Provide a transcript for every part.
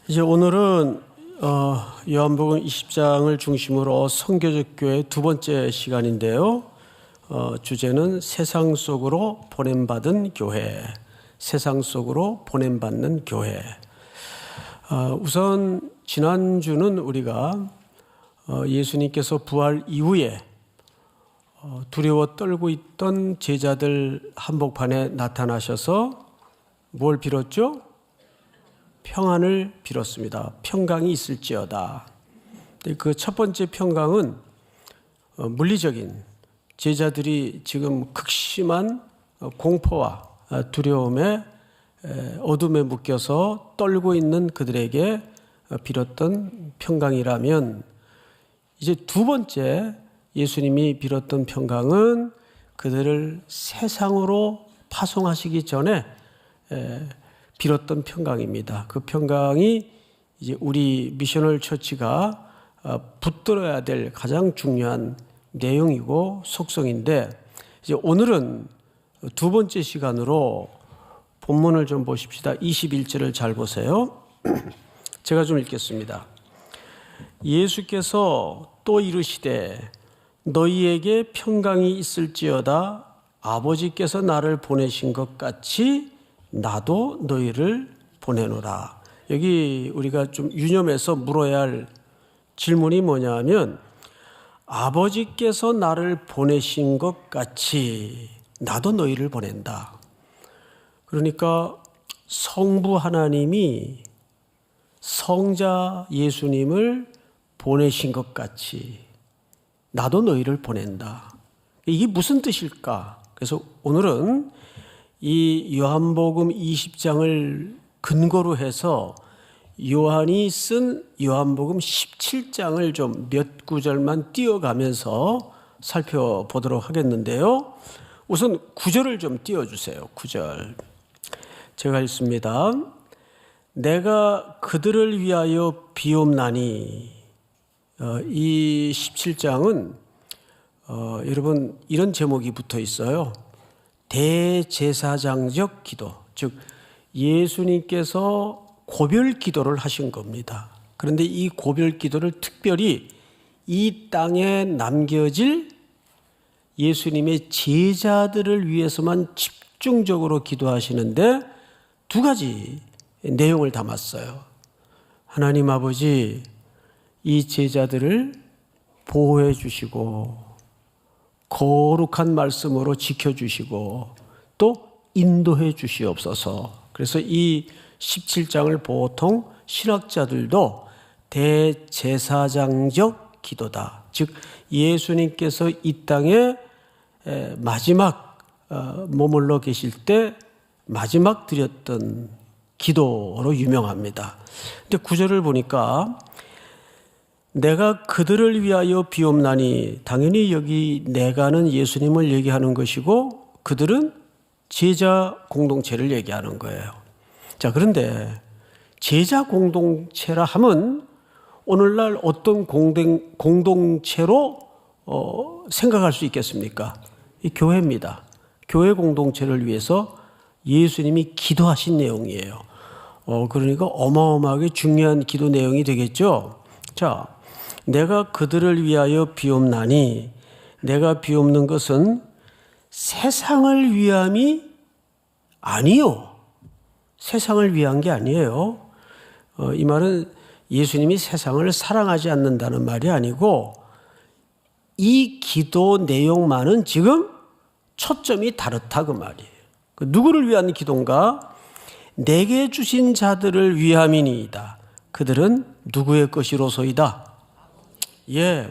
이제 오늘은 요한복음 20장을 중심으로 선교적 교회 두 번째 시간인데요. 주제는 세상 속으로 보냄받은 교회, 세상 속으로 보냄받는 교회. 우선 지난주는 우리가 예수님께서 부활 이후에 두려워 떨고 있던 제자들 한복판에 나타나셔서 뭘 빌었죠? 평안을 빌었습니다. 평강이 있을지어다. 그 첫 번째 평강은 물리적인, 제자들이 지금 극심한 공포와 두려움에 어둠에 묶여서 떨고 있는 그들에게 빌었던 평강이라면, 이제 두 번째 예수님이 빌었던 평강은 그들을 세상으로 파송하시기 전에 빌었던 평강입니다. 그 평강이 이제 우리 미셔널 처치가 붙들어야 될 가장 중요한 내용이고 속성인데, 이제 오늘은 두 번째 시간으로 본문을 좀 보십시다. 21절을 잘 보세요. 제가 좀 읽겠습니다. 예수께서 또 이르시되 너희에게 평강이 있을지어다. 아버지께서 나를 보내신 것 같이 나도 너희를 보내노라. 여기 우리가 좀 유념해서 물어야 할 질문이 뭐냐면, 아버지께서 나를 보내신 것 같이 나도 너희를 보낸다. 그러니까 성부 하나님이 성자 예수님을 보내신 것 같이 나도 너희를 보낸다. 이게 무슨 뜻일까? 그래서 오늘은 이 요한복음 20장을 근거로 해서 요한이 쓴 요한복음 17장을 좀 몇 구절만 띄어가면서 살펴보도록 하겠는데요. 우선 9절을 좀 띄워주세요. 9절. 제가 읽습니다. 내가 그들을 위하여 비옵나니. 이 17장은 여러분 이런 제목이 붙어 있어요. 대제사장적 기도, 즉 예수님께서 고별 기도를 하신 겁니다. 그런데 이 고별 기도를 특별히 이 땅에 남겨질 예수님의 제자들을 위해서만 집중적으로 기도하시는데 두 가지 내용을 담았어요. 하나님 아버지, 이 제자들을 보호해 주시고 거룩한 말씀으로 지켜주시고 또 인도해 주시옵소서. 그래서 이 17장을 보통 신학자들도 대제사장적 기도다. 즉 예수님께서 이 땅에 마지막 머물러 계실 때 마지막 드렸던 기도로 유명합니다. 근데 9절을 보니까 내가 그들을 위하여 비옵나니, 당연히 여기 내가는 예수님을 얘기하는 것이고 그들은 제자 공동체를 얘기하는 거예요. 자, 그런데 제자 공동체라 하면 오늘날 어떤 공동체로 생각할 수 있겠습니까? 이 교회입니다. 교회 공동체를 위해서 예수님이 기도하신 내용이에요. 그러니까 어마어마하게 중요한 기도 내용이 되겠죠. 자, 내가 그들을 위하여 비옵나니, 내가 비옵는 것은 세상을 위함이 아니요. 세상을 위한 게 아니에요. 이 말은 예수님이 세상을 사랑하지 않는다는 말이 아니고, 이 기도 내용만은 지금 초점이 다르다 그 말이에요. 누구를 위한 기도인가? 내게 주신 자들을 위함이니이다. 그들은 누구의 것이로소이다. 예,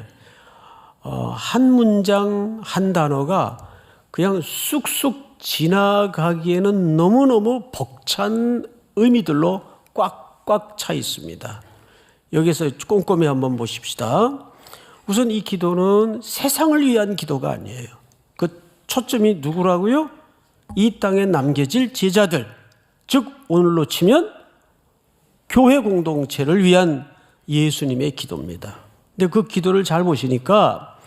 한 문장 한 단어가 그냥 쑥쑥 지나가기에는 너무너무 벅찬 의미들로 꽉꽉 차 있습니다. 여기서 꼼꼼히 한번 보십시다. 우선 이 기도는 세상을 위한 기도가 아니에요. 그 초점이 누구라고요? 이 땅에 남겨질 제자들, 즉 오늘로 치면 교회 공동체를 위한 예수님의 기도입니다. 근데 그 기도를 잘 보시니까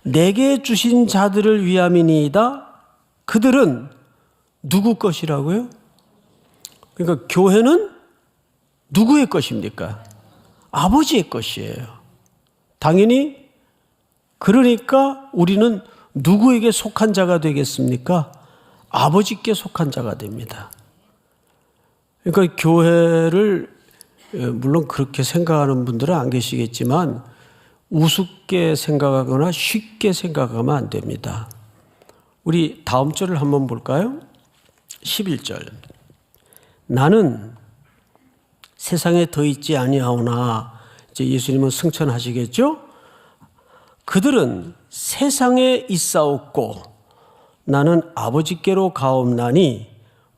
내게 주신 자들을 위함이니이다. 그들은 누구 것이라고요? 그러니까 교회는 누구의 것입니까? 아버지의 것이에요. 당연히 그러니까 우리는 누구에게 속한 자가 되겠습니까? 아버지께 속한 자가 됩니다. 그러니까 교회를 물론 그렇게 생각하는 분들은 안 계시겠지만 우습게 생각하거나 쉽게 생각하면 안 됩니다. 우리 다음 절을 한번 볼까요? 11절. 나는 세상에 더 있지 아니하오나, 이제 예수님은 승천하시겠죠? 그들은 세상에 있사옵고 나는 아버지께로 가옵나니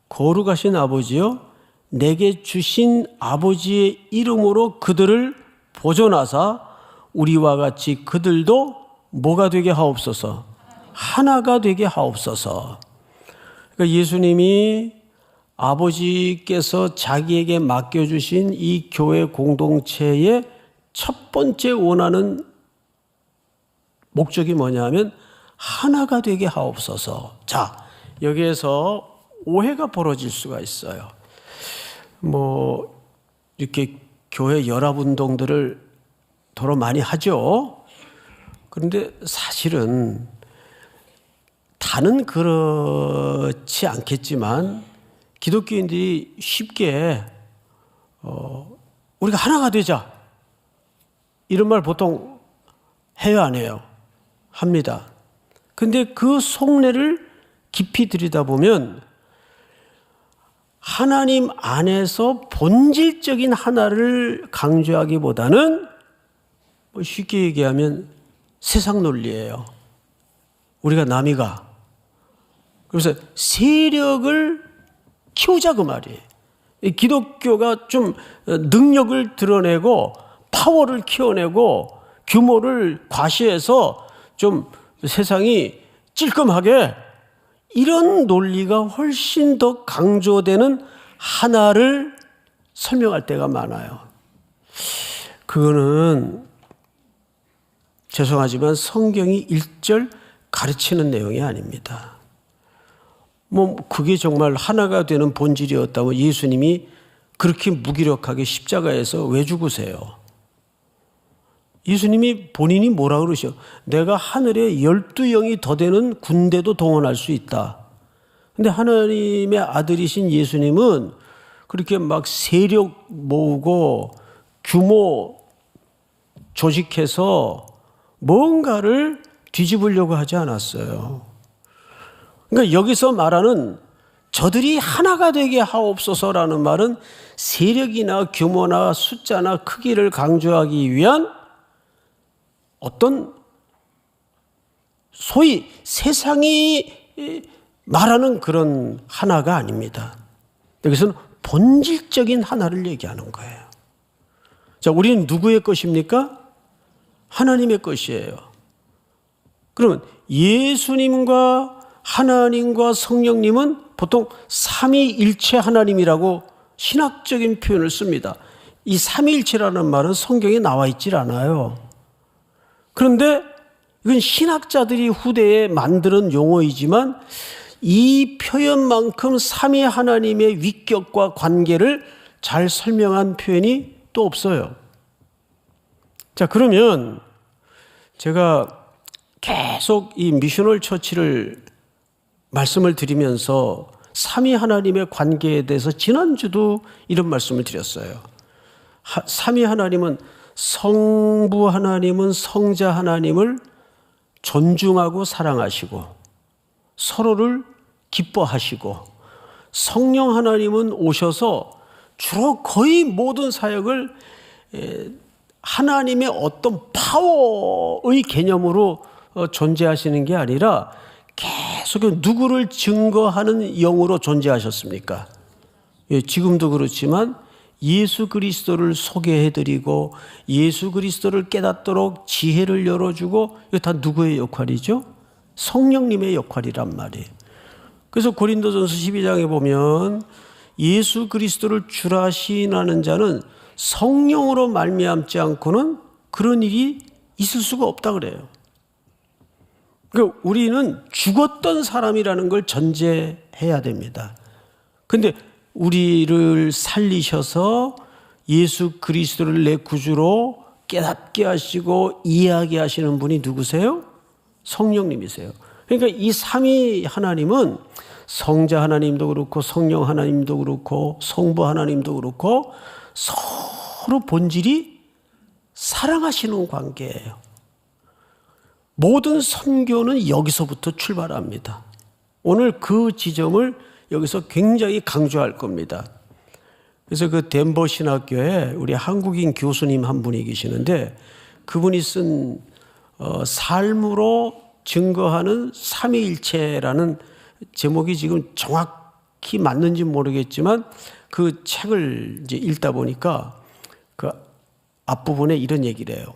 거룩하신 아버지여 내게 주신 아버지의 이름으로 그들을 보존하사 우리와 같이 그들도 뭐가 되게 하옵소서? 하나가 되게 하옵소서. 그러니까 예수님이 아버지께서 자기에게 맡겨주신 이 교회 공동체의 첫 번째 원하는 목적이 뭐냐면 하나가 되게 하옵소서. 자, 여기에서 오해가 벌어질 수가 있어요. 이렇게 교회 연합운동들을 더러 많이 하죠. 그런데 사실은 다는 그렇지 않겠지만 기독교인들이 쉽게 우리가 하나가 되자 이런 말 보통 해요, 안 해요? 합니다. 근데 그 속내를 깊이 들여다보면 하나님 안에서 본질적인 하나를 강조하기보다는 쉽게 얘기하면 세상 논리예요. 우리가 남이가. 그래서 세력을 키우자 그 말이에요. 기독교가 좀 능력을 드러내고 파워를 키워내고 규모를 과시해서 좀 세상이 찔끔하게, 이런 논리가 훨씬 더 강조되는 하나를 설명할 때가 많아요. 그거는 죄송하지만 성경이 일절 가르치는 내용이 아닙니다. 그게 정말 하나가 되는 본질이었다면 예수님이 그렇게 무기력하게 십자가에서 왜 죽으세요? 예수님이 본인이 뭐라 그러셔? 내가 하늘에 12영이 더 되는 군대도 동원할 수 있다. 근데 하나님의 아들이신 예수님은 그렇게 막 세력 모으고 규모 조직해서 뭔가를 뒤집으려고 하지 않았어요. 그러니까 여기서 말하는 저들이 하나가 되게 하옵소서라는 말은 세력이나 규모나 숫자나 크기를 강조하기 위한 어떤 소위 세상이 말하는 그런 하나가 아닙니다. 여기서는 본질적인 하나를 얘기하는 거예요. 자, 우리는 누구의 것입니까? 하나님의 것이에요. 그러면 예수님과 하나님과 성령님은 보통 삼위일체 하나님이라고 신학적인 표현을 씁니다. 이 삼위일체라는 말은 성경에 나와 있질 않아요. 그런데 이건 신학자들이 후대에 만드는 용어이지만 이 표현만큼 삼위 하나님의 위격과 관계를 잘 설명한 표현이 또 없어요. 자, 그러면 제가 계속 이 미셔널 처치를 말씀을 드리면서 삼위 하나님의 관계에 대해서 지난주도 이런 말씀을 드렸어요. 삼위 하나님은 성부 하나님은 성자 하나님을 존중하고 사랑하시고 서로를 기뻐하시고, 성령 하나님은 오셔서 주로 거의 모든 사역을 하나님의 어떤 파워의 개념으로 존재하시는 게 아니라 계속 누구를 증거하는 영으로 존재하셨습니까? 지금도 그렇지만 예수 그리스도를 소개해드리고 예수 그리스도를 깨닫도록 지혜를 열어주고, 이거 다 누구의 역할이죠? 성령님의 역할이란 말이에요. 그래서 고린도전서 12장에 보면 예수 그리스도를 주라 시인하는 자는 성령으로 말미암지 않고는 그런 일이 있을 수가 없다 그래요. 그러니까 우리는 죽었던 사람이라는 걸 전제해야 됩니다. 그런데 우리를 살리셔서 예수 그리스도를 내 구주로 깨닫게 하시고 이해하게 하시는 분이 누구세요? 성령님이세요. 그러니까 이 삼위 하나님은 성자 하나님도 그렇고 성령 하나님도 그렇고 성부 하나님도 그렇고 서로 본질이 사랑하시는 관계예요. 모든 선교는 여기서부터 출발합니다. 오늘 그 지점을 여기서 굉장히 강조할 겁니다. 그래서 그 덴버 신학교에 우리 한국인 교수님 한 분이 계시는데 그분이 쓴 삶으로 증거하는 삼위일체라는 제목이 지금 정확히 맞는지 모르겠지만 그 책을 이제 읽다 보니까 그 앞부분에 이런 얘기를 해요.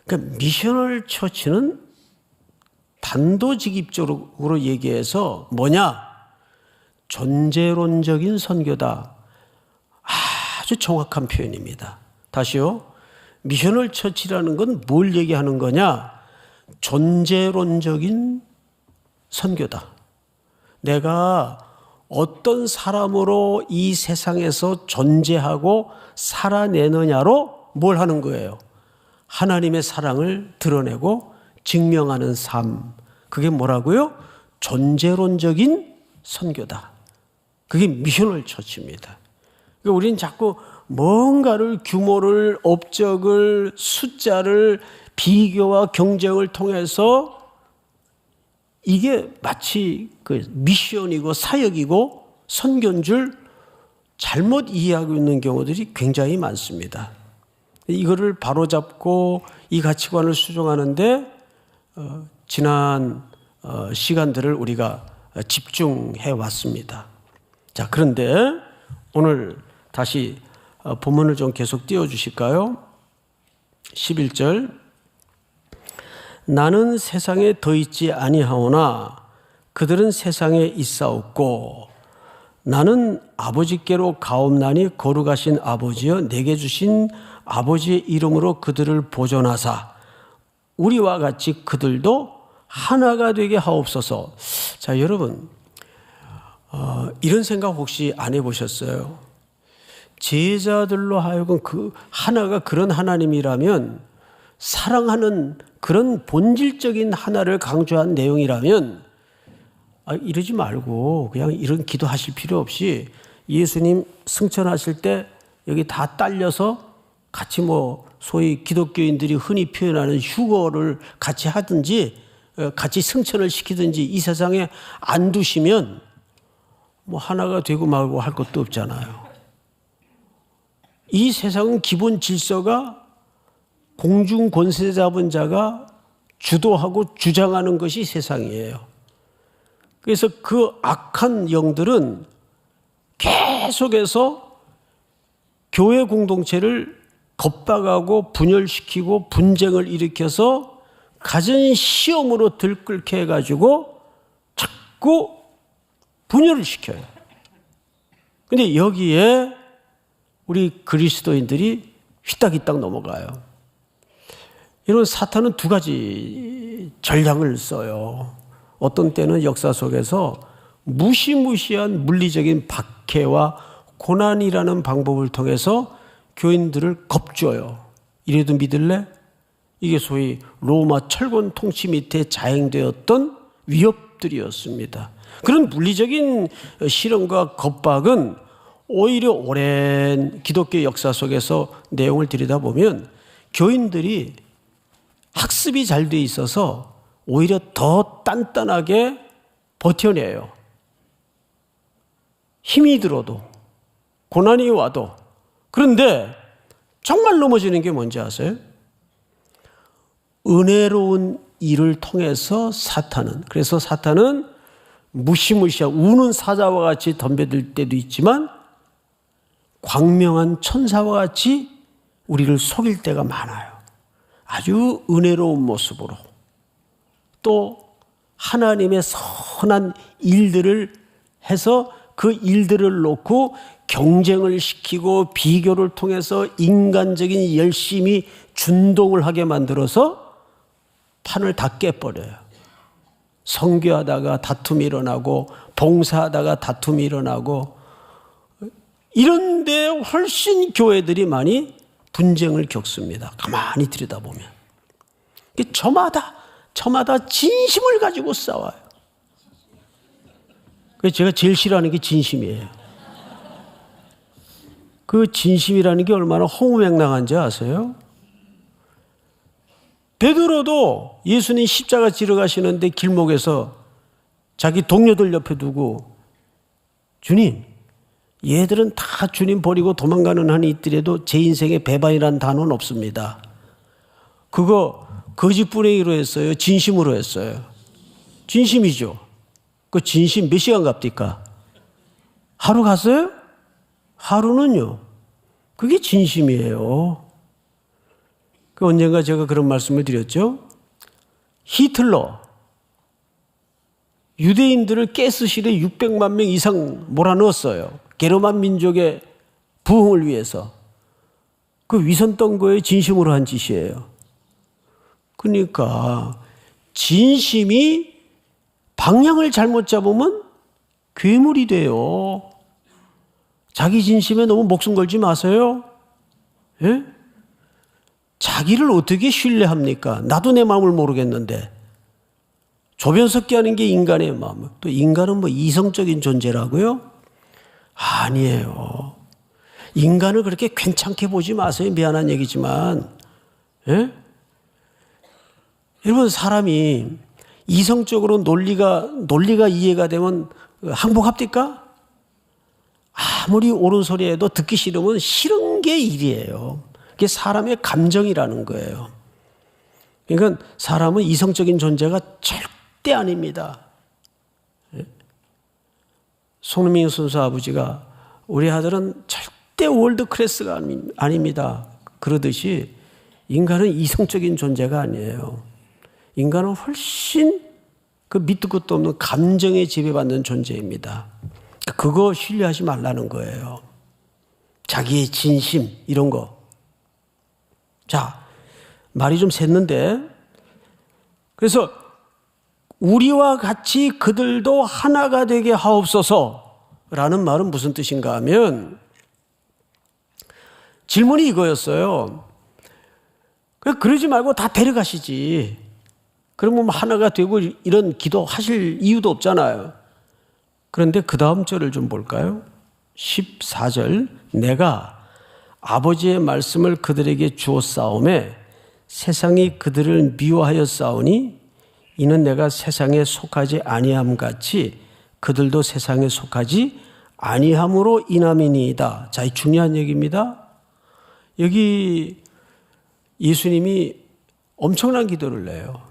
그러니까 미셔널 처치는 단도직입적으로 얘기해서 뭐냐? 존재론적인 선교다. 아주 정확한 표현입니다. 다시요. 미셔널 처치라는 건 뭘 얘기하는 거냐? 존재론적인 선교다. 내가 어떤 사람으로 이 세상에서 존재하고 살아내느냐로 뭘 하는 거예요? 하나님의 사랑을 드러내고 증명하는 삶. 그게 뭐라고요? 존재론적인 선교다. 그게 미셔널 처치입니다. 그러니까 우리는 자꾸 뭔가를 규모를 업적을 숫자를 비교와 경쟁을 통해서 이게 마치 그 미션이고 사역이고 선교인 줄 잘못 이해하고 있는 경우들이 굉장히 많습니다. 이거를 바로잡고 이 가치관을 수정하는데 지난 시간들을 우리가 집중해 왔습니다. 자, 그런데 오늘 다시 본문을 좀 계속 띄워주실까요? 11절 나는 세상에 더 있지 아니하오나 그들은 세상에 있사옵고 나는 아버지께로 가옵나니 거룩하신 아버지여 내게 주신 아버지의 이름으로 그들을 보존하사 우리와 같이 그들도 하나가 되게 하옵소서. 자, 여러분 이런 생각 혹시 안 해보셨어요? 제자들로 하여금 그 하나가 그런 하나님이라면 사랑하는 그런 본질적인 하나를 강조한 내용이라면 이러지 말고 그냥 이런 기도하실 필요 없이 예수님 승천하실 때 여기 다 딸려서 같이 소위 기독교인들이 흔히 표현하는 휴거를 같이 하든지 같이 승천을 시키든지 이 세상에 안 두시면 하나가 되고 말고 할 것도 없잖아요. 이 세상은 기본 질서가 공중 권세 잡은 자가 주도하고 주장하는 것이 세상이에요. 그래서 그 악한 영들은 계속해서 교회 공동체를 겁박하고 분열시키고 분쟁을 일으켜서 갖은 시험으로 들끓게 해가지고 자꾸 분열을 시켜요. 근데 여기에 우리 그리스도인들이 휘딱휘딱 넘어가요. 이런 사탄은 두 가지 전략을 써요. 어떤 때는 역사 속에서 무시무시한 물리적인 박해와 고난이라는 방법을 통해서 교인들을 겁줘요. 이래도 믿을래? 이게 소위 로마 철권 통치 밑에 자행되었던 위협들이었습니다. 그런 물리적인 실험과 겁박은 오히려 오랜 기독교 역사 속에서 내용을 들여다보면 교인들이 학습이 잘 돼 있어서 오히려 더 단단하게 버텨내요. 힘이 들어도 고난이 와도. 그런데 정말 넘어지는 게 뭔지 아세요? 은혜로운 일을 통해서 그래서 사탄은 무시무시한 우는 사자와 같이 덤벼들 때도 있지만 광명한 천사와 같이 우리를 속일 때가 많아요. 아주 은혜로운 모습으로 또 하나님의 선한 일들을 해서 그 일들을 놓고 경쟁을 시키고 비교를 통해서 인간적인 열심이 준동을 하게 만들어서 판을 다 깨버려요. 선교하다가 다툼이 일어나고 봉사하다가 다툼이 일어나고 이런데 훨씬 교회들이 많이 분쟁을 겪습니다. 가만히 들여다보면. 저마다 진심을 가지고 싸워요. 그래서 제가 제일 싫어하는 게 진심이에요. 그 진심이라는 게 얼마나 허무맹랑한지 아세요? 베드로도 예수님 십자가 지러 가시는데 길목에서 자기 동료들 옆에 두고 주님, 얘들은 다 주님 버리고 도망가는 한이 있더라도 제 인생에 배반이라는 단어는 없습니다. 그거 거짓부렁이로 했어요? 진심으로 했어요? 진심이죠. 그 진심 몇 시간 갑니까? 하루 갔어요? 하루는요. 그게 진심이에요. 그 언젠가 제가 그런 말씀을 드렸죠. 히틀러 유대인들을 가스실에 600만 명 이상 몰아넣었어요. 게르만 민족의 부흥을 위해서. 그 위선 덩거에 진심으로 한 짓이에요. 그러니까 진심이 방향을 잘못 잡으면 괴물이 돼요. 자기 진심에 너무 목숨 걸지 마세요. 예? 자기를 어떻게 신뢰합니까? 나도 내 마음을 모르겠는데. 조변석기 하는 게 인간의 마음. 또 인간은 뭐 이성적인 존재라고요? 아니에요. 인간을 그렇게 괜찮게 보지 마세요. 미안한 얘기지만. 예? 여러분, 사람이 이성적으로 논리가 이해가 되면 항복합니까? 아무리 옳은 소리 해도 듣기 싫으면 싫은 게 일이에요. 그게 사람의 감정이라는 거예요. 그러니까 사람은 이성적인 존재가 절대 아닙니다. 손흥민 선수 아버지가 우리 아들은 절대 월드 클래스가 아닙니다. 그러듯이 인간은 이성적인 존재가 아니에요. 인간은 훨씬 그 밑도 끝도 없는 감정에 지배받는 존재입니다. 그거 신뢰하지 말라는 거예요. 자기의 진심 이런 거. 자, 말이 좀 샜는데 그래서 우리와 같이 그들도 하나가 되게 하옵소서라는 말은 무슨 뜻인가 하면 질문이 이거였어요. 그러지 말고 다 데려가시지. 그러면 뭐 하나가 되고 이런 기도 하실 이유도 없잖아요. 그런데 그 다음 절을 좀 볼까요? 14절 내가 아버지의 말씀을 그들에게 주었사오매 세상이 그들을 미워하였사오니 이는 내가 세상에 속하지 아니함 같이 그들도 세상에 속하지 아니함으로 인함이니이다. 자, 이 중요한 얘기입니다. 여기 예수님이 엄청난 기도를 내요.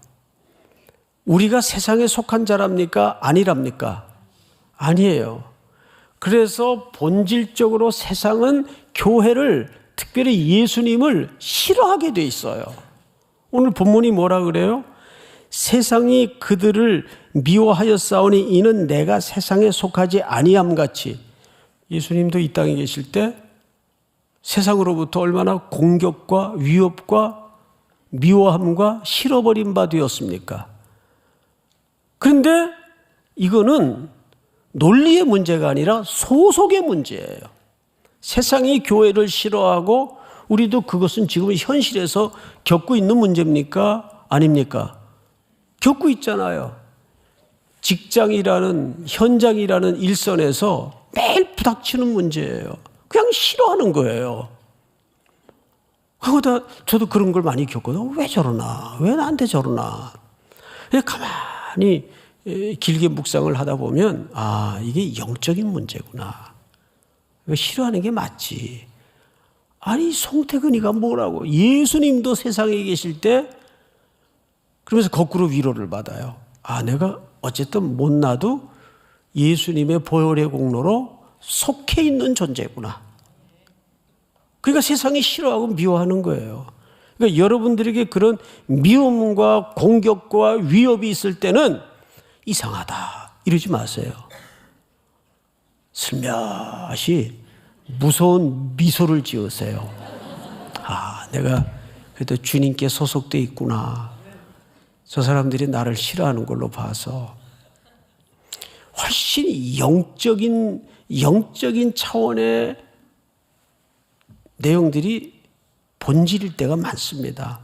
우리가 세상에 속한 자랍니까? 아니랍니까? 아니에요. 그래서 본질적으로 세상은 교회를, 특별히 예수님을 싫어하게 돼 있어요. 오늘 본문이 뭐라 그래요? 세상이 그들을 미워하였사오니 이는 내가 세상에 속하지 아니함 같이. 예수님도 이 땅에 계실 때 세상으로부터 얼마나 공격과 위협과 미워함과 싫어버린 바 되었습니까? 그런데 이거는 논리의 문제가 아니라 소속의 문제예요. 세상이 교회를 싫어하고 우리도 그것은 지금 현실에서 겪고 있는 문제입니까? 아닙니까? 겪고 있잖아요. 직장이라는 현장이라는 일선에서 매일 부닥치는 문제예요. 그냥 싫어하는 거예요. 그거다 저도 그런 걸 많이 겪거든요. 왜 저러나? 왜 나한테 저러나? 가만히 길게 묵상을 하다 보면 아, 이게 영적인 문제구나. 싫어하는 게 맞지. 아니 송태근이가 뭐라고. 예수님도 세상에 계실 때 그러면서 거꾸로 위로를 받아요. 아, 내가 어쨌든 못나도 예수님의 보혈의 공로로 속해 있는 존재구나. 그러니까 세상이 싫어하고 미워하는 거예요. 그러니까 여러분들에게 그런 미움과 공격과 위협이 있을 때는 이상하다 이러지 마세요. 슬며시 무서운 미소를 지으세요. 아, 내가 그래도 주님께 소속돼 있구나. 저 사람들이 나를 싫어하는 걸로 봐서 훨씬 영적인 차원의 내용들이 본질일 때가 많습니다.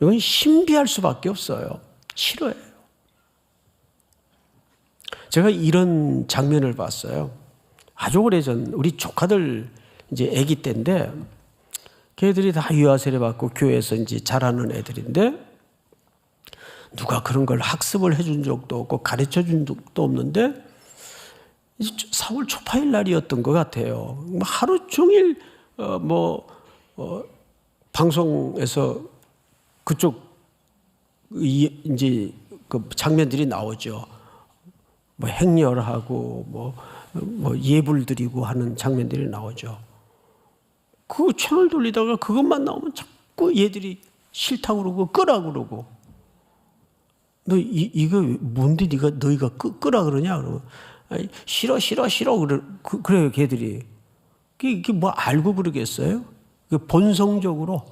이건 신비할 수밖에 없어요. 싫어해요. 제가 이런 장면을 봤어요. 아주 오래전 우리 조카들 이제 아기 때인데 걔들이 다 유아세례 받고 교회에서 이제 자라는 애들인데 누가 그런 걸 학습을 해준 적도 없고 가르쳐 준 적도 없는데 4월 초파일 날이었던 것 같아요. 하루 종일 방송에서 그쪽 이제 그 장면들이 나오죠. 뭐 행렬하고 뭐 예불 드리고 하는 장면들이 나오죠. 그 채널 돌리다가 그것만 나오면 자꾸 얘들이 싫다고 그러고 끄라 그러고 너 이거 뭔데 너희가 끄라 그러냐 그러면 아니, 싫어 그래요 걔들이. 이게 뭐 알고 그러겠어요? 본성적으로.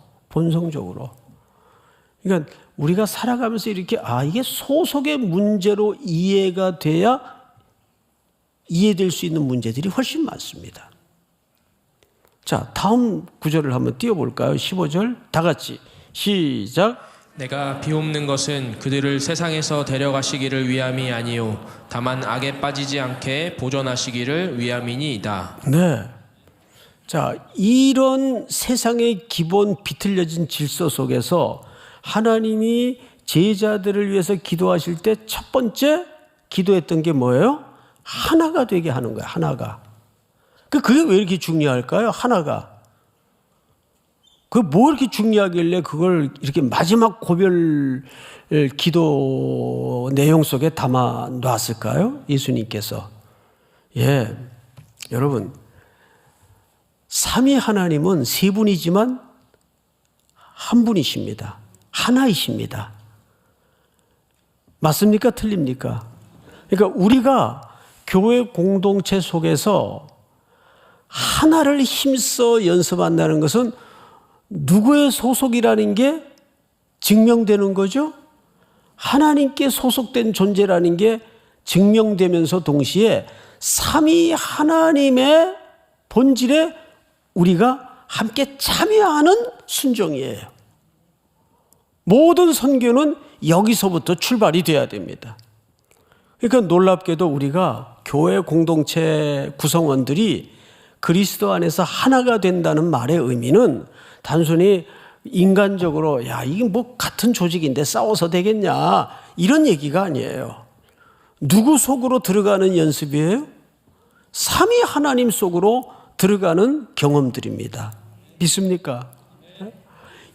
그러니까 우리가 살아가면서 이렇게 이게 소속의 문제로 이해가 돼야 이해될 수 있는 문제들이 훨씬 많습니다. 자, 다음 구절을 한번 띄워볼까요? 15절 다 같이 시작. 내가 비옵는 것은 그들을 세상에서 데려가시기를 위함이 아니요 다만 악에 빠지지 않게 보존하시기를 위함이니이다. 네. 자, 이런 세상의 기본 비틀려진 질서 속에서 하나님이 제자들을 위해서 기도하실 때 첫 번째 기도했던 게 뭐예요? 하나가 되게 하는 거예요. 하나가. 그게 왜 이렇게 중요할까요? 하나가. 뭐 이렇게 중요하길래 그걸 이렇게 마지막 고별 기도 내용 속에 담아 놨을까요? 예수님께서. 여러분, 삼위 하나님은 세 분이지만 한 분이십니다. 하나이십니다. 맞습니까? 틀립니까? 그러니까 우리가 교회 공동체 속에서 하나를 힘써 연습한다는 것은 누구의 소속이라는 게 증명되는 거죠? 하나님께 소속된 존재라는 게 증명되면서 동시에 삼위 하나님의 본질에 우리가 함께 참여하는 순종이에요. 모든 선교는 여기서부터 출발이 돼야 됩니다. 그러니까 놀랍게도 우리가 교회 공동체 구성원들이 그리스도 안에서 하나가 된다는 말의 의미는 단순히 인간적으로 이게 뭐 같은 조직인데 싸워서 되겠냐 이런 얘기가 아니에요. 누구 속으로 들어가는 연습이에요? 삼위 하나님 속으로 들어가는 경험들입니다. 믿습니까?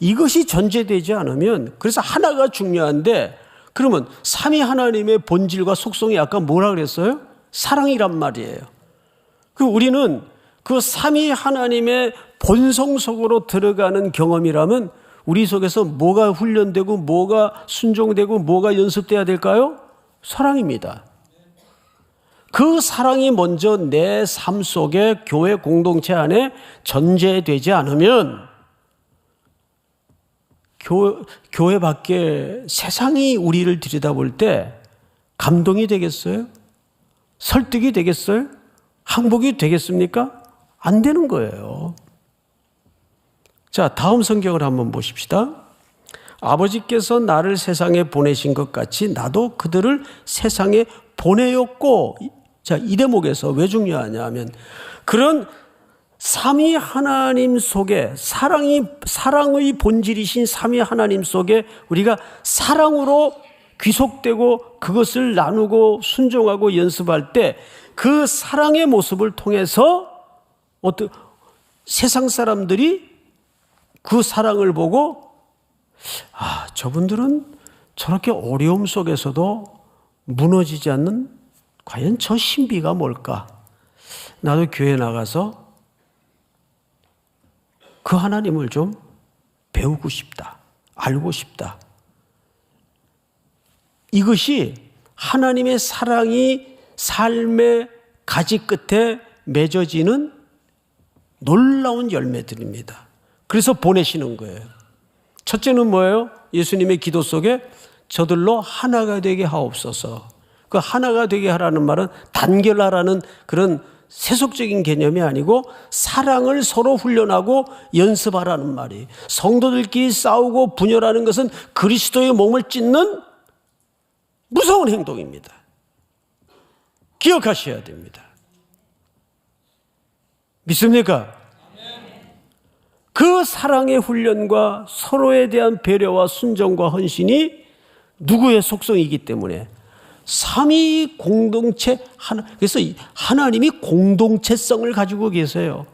이것이 전제되지 않으면 그래서 하나가 중요한데 그러면 삼위 하나님의 본질과 속성이 아까 뭐라 그랬어요? 사랑이란 말이에요. 우리는 그 삼위 하나님의 본성 속으로 들어가는 경험이라면 우리 속에서 뭐가 훈련되고 뭐가 순종되고 뭐가 연습돼야 될까요? 사랑입니다. 그 사랑이 먼저 내 삶 속에 교회 공동체 안에 전제되지 않으면 교회 밖에 세상이 우리를 들여다볼 때 감동이 되겠어요? 설득이 되겠어요? 항복이 되겠습니까? 안 되는 거예요. 자, 다음 성경을 한번 보십시다. 아버지께서 나를 세상에 보내신 것 같이 나도 그들을 세상에 보내었고, 자, 이 대목에서 왜 중요하냐 하면 그런 삼위 하나님 속에 사랑의 본질이신 삼위 하나님 속에 우리가 사랑으로 귀속되고 그것을 나누고 순종하고 연습할 때 그 사랑의 모습을 통해서 세상 사람들이 그 사랑을 보고 저분들은 저렇게 어려움 속에서도 무너지지 않는 과연 저 신비가 뭘까? 나도 교회 나가서 그 하나님을 좀 배우고 싶다. 알고 싶다. 이것이 하나님의 사랑이 삶의 가지 끝에 맺어지는 놀라운 열매들입니다. 그래서 보내시는 거예요. 첫째는 뭐예요? 예수님의 기도 속에 저들로 하나가 되게 하옵소서. 그 하나가 되게 하라는 말은 단결하라는 그런 세속적인 개념이 아니고 사랑을 서로 훈련하고 연습하라는 말이. 성도들끼리 싸우고 분열하는 것은 그리스도의 몸을 찢는 무서운 행동입니다. 기억하셔야 됩니다. 믿습니까? 그 사랑의 훈련과 서로에 대한 배려와 순종과 헌신이 누구의 속성이기 때문에 삼위 공동체 하나, 그래서 하나님이 공동체성을 가지고 계세요.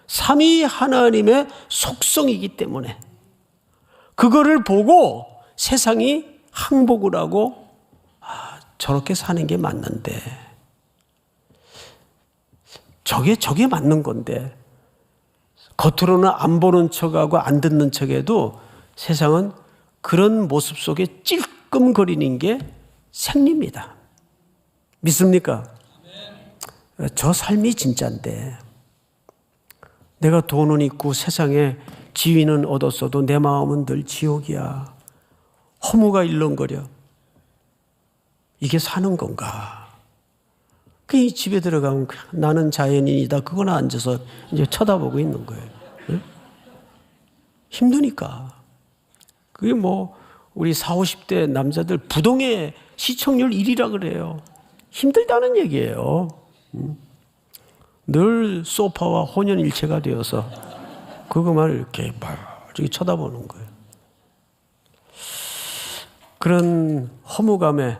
삼위 하나님의 속성이기 때문에 그거를 보고 세상이 항복을 하고 저렇게 사는 게 맞는데 저게 맞는 건데 겉으로는 안 보는 척하고 안 듣는 척해도 세상은 그런 모습 속에 찔끔거리는 게 생립니다. 믿습니까? 저 삶이 진짜인데 내가 돈은 있고 세상에 지위는 얻었어도 내 마음은 늘 지옥이야. 허무가 일렁거려. 이게 사는 건가? 그 집에 들어가면 나는 자연인이다. 그거나 앉아서 이제 쳐다보고 있는 거예요. 네? 힘드니까. 그게 뭐 우리 40, 50대 남자들 부동의 시청률 1위라 그래요. 힘들다는 얘기예요. 늘 소파와 혼연일체가 되어서 그것만 이렇게 쳐다보는 거예요. 그런 허무감에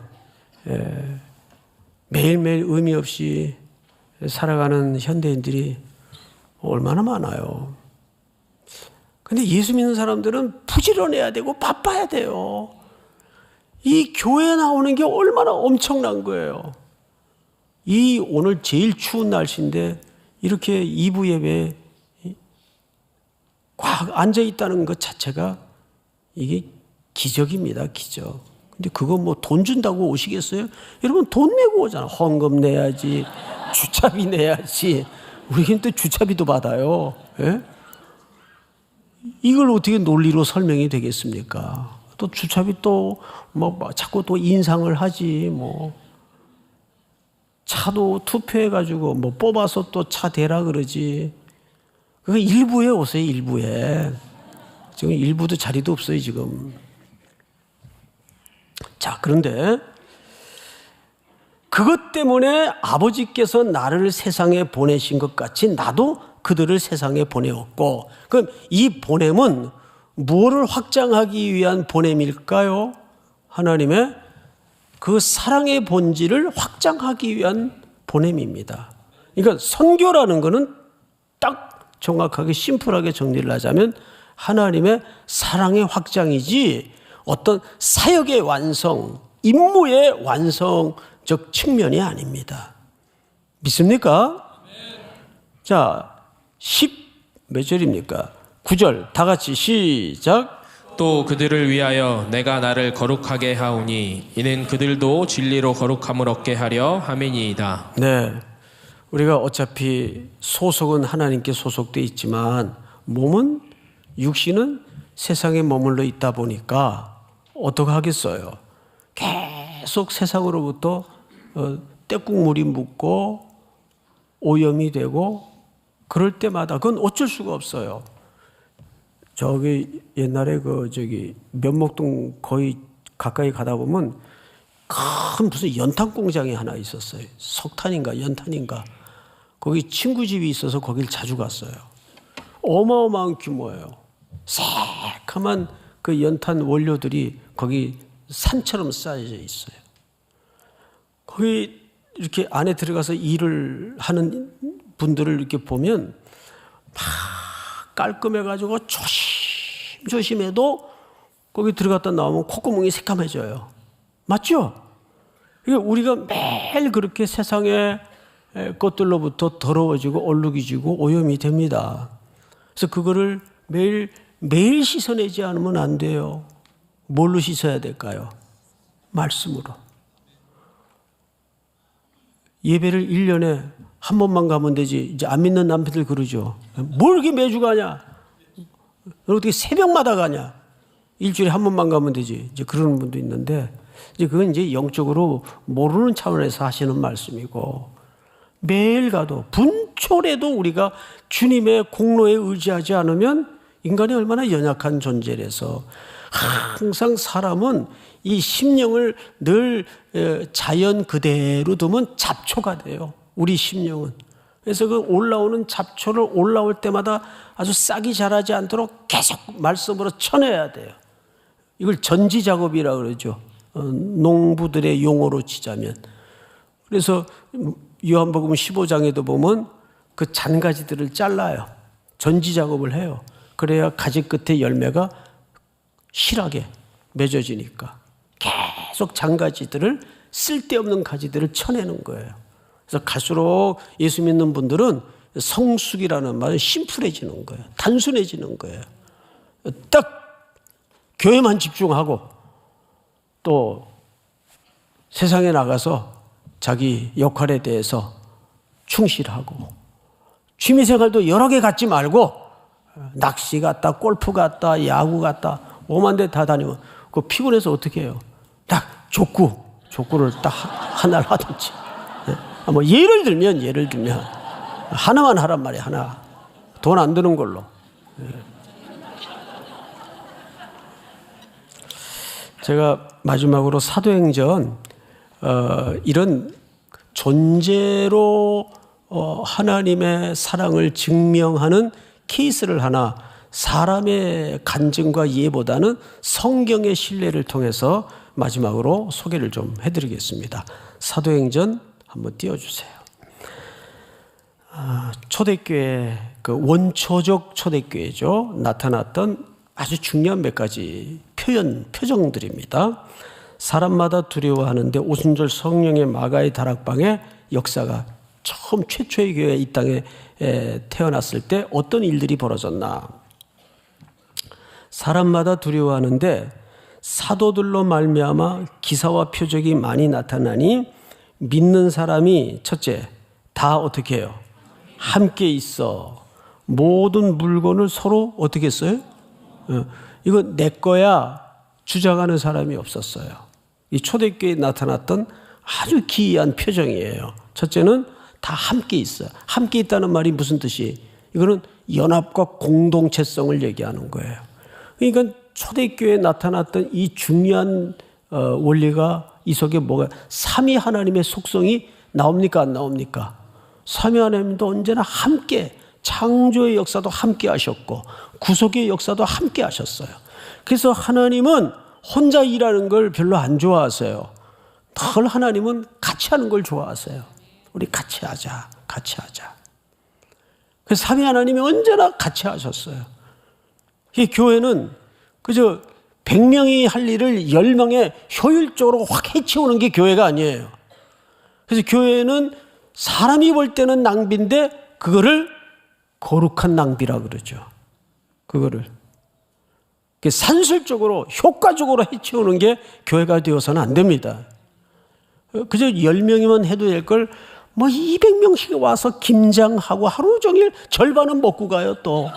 매일매일 의미 없이 살아가는 현대인들이 얼마나 많아요. 근데 예수 믿는 사람들은 부지런해야 되고 바빠야 돼요. 이 교회에 나오는 게 얼마나 엄청난 거예요. 이 오늘 제일 추운 날씨인데 이렇게 2부 예배에 꽉 앉아 있다는 것 자체가 이게 기적입니다. 기적. 근데 그거 뭐 돈 준다고 오시겠어요? 여러분 돈 내고 오잖아. 헌금 내야지, 주차비 내야지. 우리는 또 주차비도 받아요. 예? 이걸 어떻게 논리로 설명이 되겠습니까? 또 주차비 또 뭐 자꾸 또 인상을 하지 뭐. 차도 투표해가지고 뭐 뽑아서 또 차 대라 그러지. 그거 일부에 오세요. 일부에. 지금 일부도 자리도 없어요 지금. 자, 그런데 그것 때문에 아버지께서 나를 세상에 보내신 것 같이 나도 그들을 세상에 보내었고, 그럼 이 보냄은 무엇을 확장하기 위한 보냄일까요? 하나님의 그 사랑의 본질을 확장하기 위한 보냄입니다. 그러니까 선교라는 것은 딱 정확하게 심플하게 정리를 하자면 하나님의 사랑의 확장이지 어떤 사역의 완성, 임무의 완성적 측면이 아닙니다. 믿습니까? 자, 10몇 절입니까? 9절 다 같이 시작. 또 그들을 위하여 내가 나를 거룩하게 하오니 이는 그들도 진리로 거룩함을 얻게 하려 함이니이다. 네, 우리가 어차피 소속은 하나님께 소속되어 있지만 몸은 육신은 세상에 머물러 있다 보니까 어떻게 하겠어요? 계속 세상으로부터 떼국물이 묻고 오염이 되고 그럴 때마다 그건 어쩔 수가 없어요. 저기 옛날에 면목동 거의 가까이 가다 보면 큰 무슨 연탄 공장이 하나 있었어요. 석탄인가 연탄인가. 거기 친구 집이 있어서 거길 자주 갔어요. 어마어마한 규모예요. 새카만 그 연탄 원료들이 거기 산처럼 쌓여져 있어요. 거기 이렇게 안에 들어가서 일을 하는 분들을 이렇게 보면 막 깔끔해가지고 조심조심해도 거기 들어갔다 나오면 콧구멍이 새까매져요. 맞죠? 우리가 매일 그렇게 세상의 것들로부터 더러워지고 얼룩이지고 오염이 됩니다. 그래서 그거를 매일 씻어내지 않으면 안 돼요. 뭘로 씻어야 될까요? 말씀으로. 예배를 1년에 한 번만 가면 되지. 이제 안 믿는 남편들 그러죠. 뭘 이렇게 매주 가냐? 어떻게 새벽마다 가냐? 일주일에 한 번만 가면 되지. 이제 그러는 분도 있는데, 이제 그건 이제 영적으로 모르는 차원에서 하시는 말씀이고, 매일 가도 분초라도 우리가 주님의 공로에 의지하지 않으면 인간이 얼마나 연약한 존재라서 항상 사람은 이 심령을 늘 자연 그대로 두면 잡초가 돼요. 우리 심령은. 그래서 그 올라오는 잡초를 올라올 때마다 아주 싹이 자라지 않도록 계속 말씀으로 쳐내야 돼요. 이걸 전지 작업이라고 그러죠. 농부들의 용어로 치자면. 그래서 요한복음 15장에도 보면 그 잔가지들을 잘라요. 전지 작업을 해요. 그래야 가지 끝에 열매가 실하게 맺어지니까. 계속 잔가지들을, 쓸데없는 가지들을 쳐내는 거예요. 그래서 갈수록 예수 믿는 분들은 성숙이라는 말은 심플해지는 거예요. 단순해지는 거예요. 딱 교회만 집중하고 또 세상에 나가서 자기 역할에 대해서 충실하고, 취미생활도 여러 개 갖지 말고 낚시 갔다 골프 갔다 야구 갔다 오만 데 다 다니면 그 피곤해서 어떻게 해요? 딱 족구를 딱 하나를 하든지. 뭐 예를 들면 하나만 하란 말이에요. 하나. 돈 안 드는 걸로. 제가 마지막으로 사도행전 이런 존재로 하나님의 사랑을 증명하는 케이스를 하나, 사람의 간증과 이해보다는 성경의 신뢰를 통해서 마지막으로 소개를 좀 해드리겠습니다. 사도행전 한번 띄워주세요. 초대교회, 그 원초적 초대교회죠. 나타났던 아주 중요한 몇 가지 표정들입니다. 사람마다 두려워하는데 오순절 성령의 마가의 다락방의 역사가 처음 최초의 교회 이 땅에 태어났을 때 어떤 일들이 벌어졌나. 사람마다 두려워하는데 사도들로 말미암아 기사와 표적이 많이 나타나니 믿는 사람이 첫째, 다 어떻게 해요? 함께 있어. 모든 물건을 서로 어떻게 했어요? 이거 내 거야 주장하는 사람이 없었어요. 이 초대교회에 나타났던 아주 기이한 표정이에요. 첫째는 다 함께 있어요. 함께 있다는 말이 무슨 뜻이? 이거는 연합과 공동체성을 얘기하는 거예요. 그러니까 초대교회에 나타났던 이 중요한 원리가 이 속에 뭐가, 삼위 하나님의 속성이 나옵니까 안 나옵니까? 삼위 하나님도 언제나 함께, 창조의 역사도 함께 하셨고 구속의 역사도 함께 하셨어요. 그래서 하나님은 혼자 일하는 걸 별로 안 좋아하세요. 늘 하나님은 같이 하는 걸 좋아하세요. 우리 같이 하자. 그래서 삼위 하나님이 언제나 같이 하셨어요. 이 교회는 그저 100명이 할 일을 10명에 효율적으로 확 해치우는 게 교회가 아니에요. 그래서 교회는 사람이 볼 때는 낭비인데 그거를 거룩한 낭비라 그러죠. 그거를 산술적으로 효과적으로 해치우는 게 교회가 되어서는 안 됩니다. 그저 10명이면 해도 될 걸 뭐 200명씩 와서 김장하고 하루 종일 절반은 먹고 가요 또.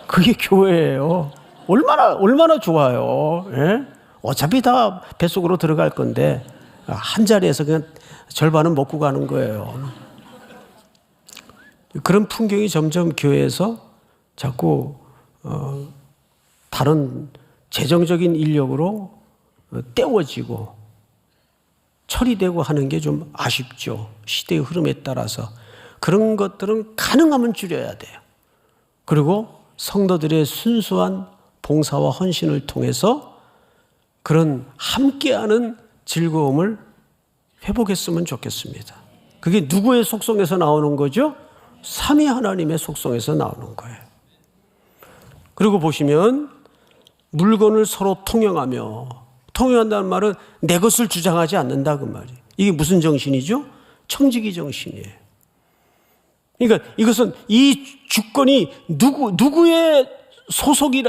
그게 교회예요. 얼마나 좋아요. 예? 어차피 다 뱃속으로 들어갈 건데 한 자리에서 그냥 절반은 먹고 가는 거예요. 그런 풍경이 점점 교회에서 자꾸 다른 재정적인 인력으로 때워지고 처리되고 하는 게 좀 아쉽죠. 시대의 흐름에 따라서. 그런 것들은 가능하면 줄여야 돼요. 그리고 성도들의 순수한 봉사와 헌신을 통해서 그런 함께하는 즐거움을 회복했으면 좋겠습니다. 그게 누구의 속성에서 나오는 거죠? 삼위 하나님의 속성에서 나오는 거예요. 그리고 보시면 물건을 서로 통용한다는 말은 내 것을 주장하지 않는다 그 말이에요. 이게 무슨 정신이죠? 청지기 정신이에요. 그러니까 이것은 이 주권이 누구의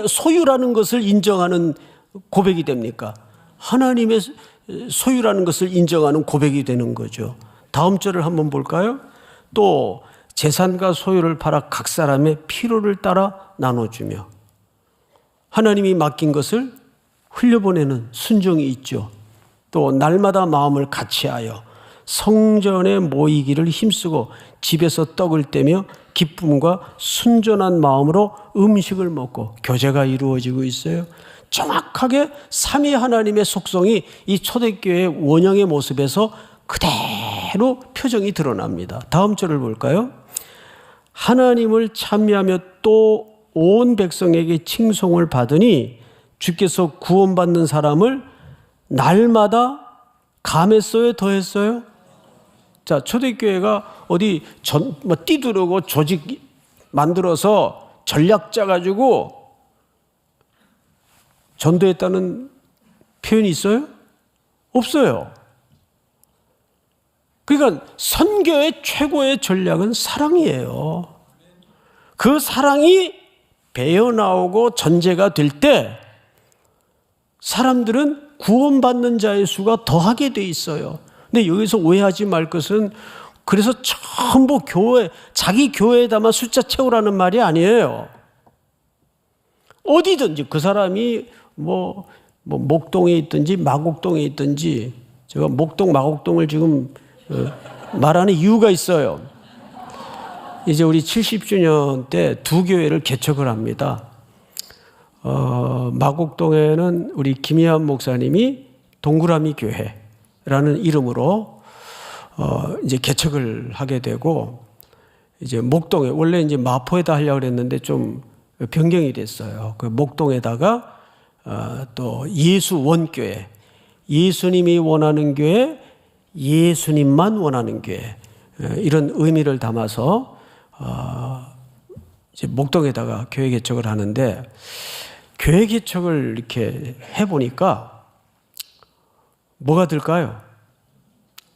소유라는 것을 인정하는 고백이 됩니까? 하나님의 소유라는 것을 인정하는 고백이 되는 거죠. 다음 절을 한번 볼까요? 또 재산과 소유를 팔아 각 사람의 필요를 따라 나눠주며, 하나님이 맡긴 것을 흘려보내는 순종이 있죠. 또 날마다 마음을 같이하여 성전에 모이기를 힘쓰고 집에서 떡을 떼며 기쁨과 순전한 마음으로 음식을 먹고 교제가 이루어지고 있어요. 정확하게 삼위 하나님의 속성이 이 초대교회의 원형의 모습에서 그대로 표정이 드러납니다. 다음 절을 볼까요? 하나님을 찬미하며 또 온 백성에게 칭송을 받으니 주께서 구원받는 사람을 날마다 감했어요, 더했어요? 자, 초대교회가 어디 띠두르고 조직 만들어서 전략 짜가지고 전도했다는 표현이 있어요? 없어요. 그러니까 선교의 최고의 전략은 사랑이에요. 그 사랑이 배어나오고 전제가 될 때 사람들은 구원받는 자의 수가 더하게 돼 있어요. 근데 여기서 오해하지 말 것은 그래서 전부 자기 교회에다만 숫자 채우라는 말이 아니에요. 어디든지 그 사람이 목동에 있든지 마곡동에 있든지, 제가 목동 마곡동을 지금 말하는 이유가 있어요. 이제 우리 70주년 때 두 교회를 개척을 합니다. 마곡동에는 우리 김희한 목사님이 동그라미 교회라는 이름으로 이제 개척을 하게 되고, 이제 목동에 원래 이제 마포에다 하려고 했는데 좀 변경이 됐어요. 그 목동에다가 또 예수원교회, 예수님이 원하는 교회, 예수님만 원하는 교회, 이런 의미를 담아서 이제 목동에다가 교회 개척을 하는데, 교회 개척을 이렇게 해보니까 뭐가 들까요?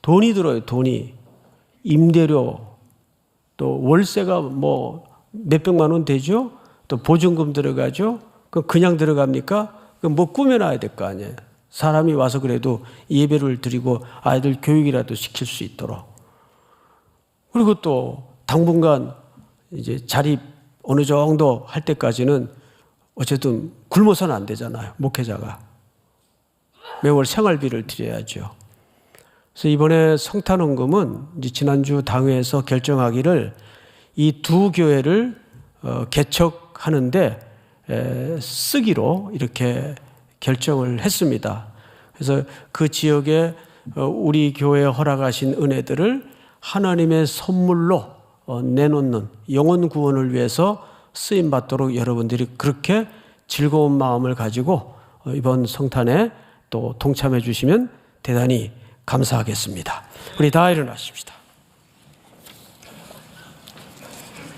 돈이 들어요, 돈이. 임대료, 또 월세가 몇백만 원 되죠? 또 보증금 들어가죠? 그냥 들어갑니까? 꾸며놔야 될 거 아니에요. 사람이 와서 그래도 예배를 드리고 아이들 교육이라도 시킬 수 있도록. 그리고 또 당분간 이제 자립 어느 정도 할 때까지는 어쨌든 굶어서는 안 되잖아요, 목회자가. 매월 생활비를 드려야죠. 그래서 이번에 성탄원금은 이제 지난주 당회에서 결정하기를 이 두 교회를 개척하는데 쓰기로 이렇게 결정을 했습니다. 그래서 그 지역에 우리 교회에 허락하신 은혜들을 하나님의 선물로 내놓는 영혼 구원을 위해서 쓰임 받도록 여러분들이 그렇게 즐거운 마음을 가지고 이번 성탄에 또 동참해 주시면 대단히 감사하겠습니다. 우리 다 일어나십시다.